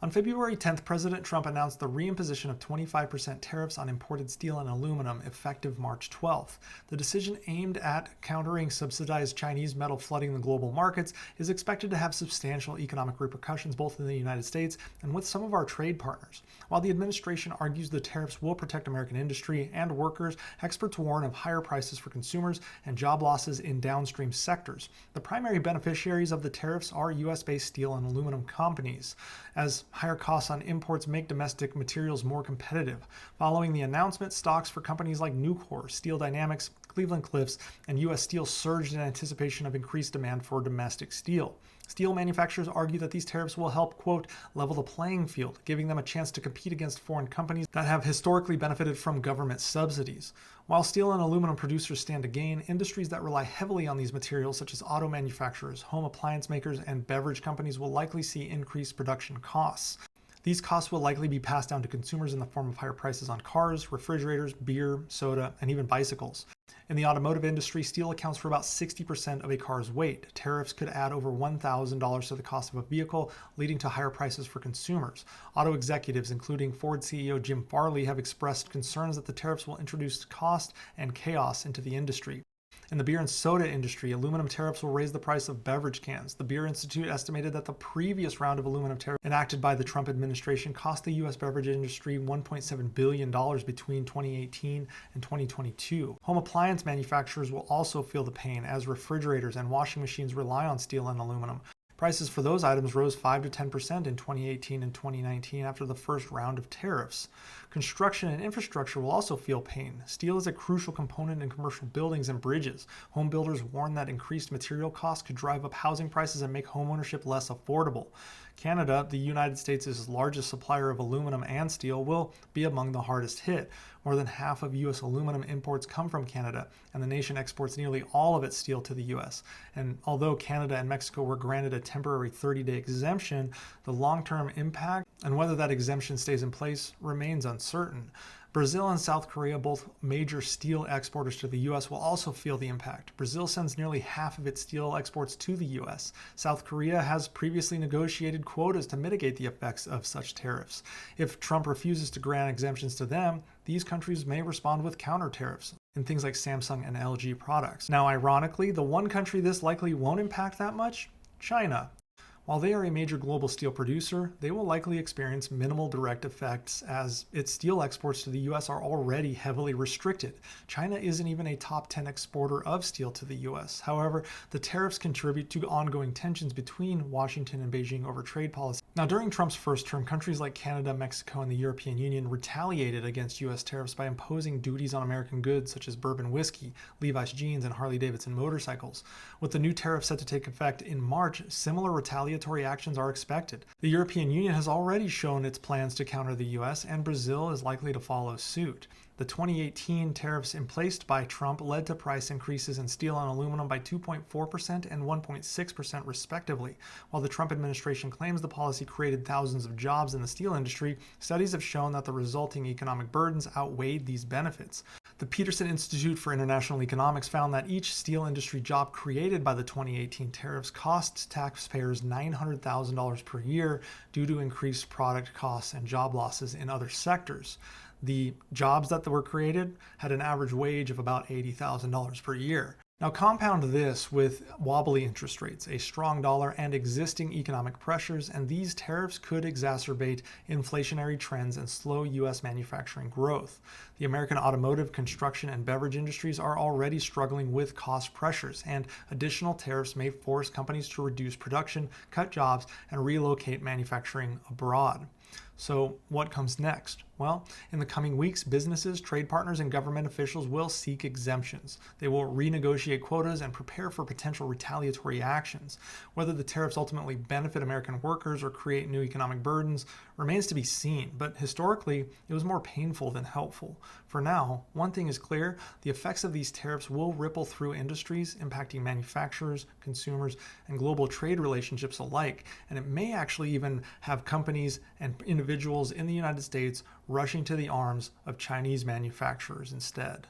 On February 10th, President Trump announced the reimposition of 25% tariffs on imported steel and aluminum effective March 12th. The decision, aimed at countering subsidized Chinese metal flooding the global markets, is expected to have substantial economic repercussions both in the United States and with some of our trade partners. While the administration argues the tariffs will protect American industry and workers, experts warn of higher prices for consumers and job losses in downstream sectors. The primary beneficiaries of the tariffs are U.S.-based steel and aluminum companies, as higher costs on imports make domestic materials more competitive. Following the announcement, stocks for companies like Nucor, Steel Dynamics, Cleveland-Cliffs, and U.S. Steel surged in anticipation of increased demand for domestic steel. Steel manufacturers argue that these tariffs will help, quote, level the playing field, giving them a chance to compete against foreign companies that have historically benefited from government subsidies. While steel and aluminum producers stand to gain, industries that rely heavily on these materials, such as auto manufacturers, home appliance makers, and beverage companies, will likely see increased production costs. These costs will likely be passed down to consumers in the form of higher prices on cars, refrigerators, beer, soda, and even bicycles. In the automotive industry, steel accounts for about 60% of a car's weight. Tariffs could add over $1,000 to the cost of a vehicle, leading to higher prices for consumers. Auto executives, including Ford CEO Jim Farley, have expressed concerns that the tariffs will introduce cost and chaos into the industry. In the beer and soda industry, aluminum tariffs will raise the price of beverage cans. The Beer Institute estimated that the previous round of aluminum tariffs enacted by the Trump administration cost the U.S. beverage industry $1.7 billion between 2018 and 2022. Home appliance manufacturers will also feel the pain, as refrigerators and washing machines rely on steel and aluminum. Prices for those items rose 5 to 10% in 2018 and 2019 after the first round of tariffs. Construction and infrastructure will also feel pain. Steel is a crucial component in commercial buildings and bridges. Home builders warn that increased material costs could drive up housing prices and make homeownership less affordable. Canada, the United States' largest supplier of aluminum and steel, will be among the hardest hit. More than half of U.S. aluminum imports come from Canada, and the nation exports nearly all of its steel to the U.S. And although Canada and Mexico were granted a temporary 30-day exemption, the long-term impact and whether that exemption stays in place remains uncertain. Brazil and South Korea, both major steel exporters to the U.S., will also feel the impact. Brazil sends nearly half of its steel exports to the U.S. South Korea has previously negotiated quotas to mitigate the effects of such tariffs. If Trump refuses to grant exemptions to them, these countries may respond with counter tariffs in things like Samsung and LG products. Now, ironically, the one country this likely won't impact that much? China. While they are a major global steel producer, they will likely experience minimal direct effects as its steel exports to the U.S. are already heavily restricted. China isn't even a top 10 exporter of steel to the U.S. However, the tariffs contribute to ongoing tensions between Washington and Beijing over trade policy. Now, during Trump's first term, countries like Canada, Mexico, and the European Union retaliated against U.S. tariffs by imposing duties on American goods such as bourbon whiskey, Levi's jeans, and Harley-Davidson motorcycles. With the new tariff set to take effect in March, similar retaliatory actions are expected. The European Union has already shown its plans to counter the U.S., and Brazil is likely to follow suit. The 2018 tariffs placed by Trump led to price increases in steel and aluminum by 2.4% and 1.6% respectively. While the Trump administration claims the policy created thousands of jobs in the steel industry, studies have shown that the resulting economic burdens outweighed these benefits. The Peterson Institute for International Economics found that each steel industry job created by the 2018 tariffs cost taxpayers $900,000 per year due to increased product costs and job losses in other sectors. The jobs that were created had an average wage of about $80,000 per year. Now compound this with wobbly interest rates, a strong dollar, and existing economic pressures, and these tariffs could exacerbate inflationary trends and slow U.S. manufacturing growth. The American automotive, construction, and beverage industries are already struggling with cost pressures, and additional tariffs may force companies to reduce production, cut jobs, and relocate manufacturing abroad. So what comes next? Well, in the coming weeks, businesses, trade partners, and government officials will seek exemptions. They will renegotiate quotas and prepare for potential retaliatory actions. Whether the tariffs ultimately benefit American workers or create new economic burdens remains to be seen, but historically, it was more painful than helpful. For now, one thing is clear: the effects of these tariffs will ripple through industries, impacting manufacturers, consumers, and global trade relationships alike, and it may actually even have companies and individuals in the United States rushing to the arms of Chinese manufacturers instead.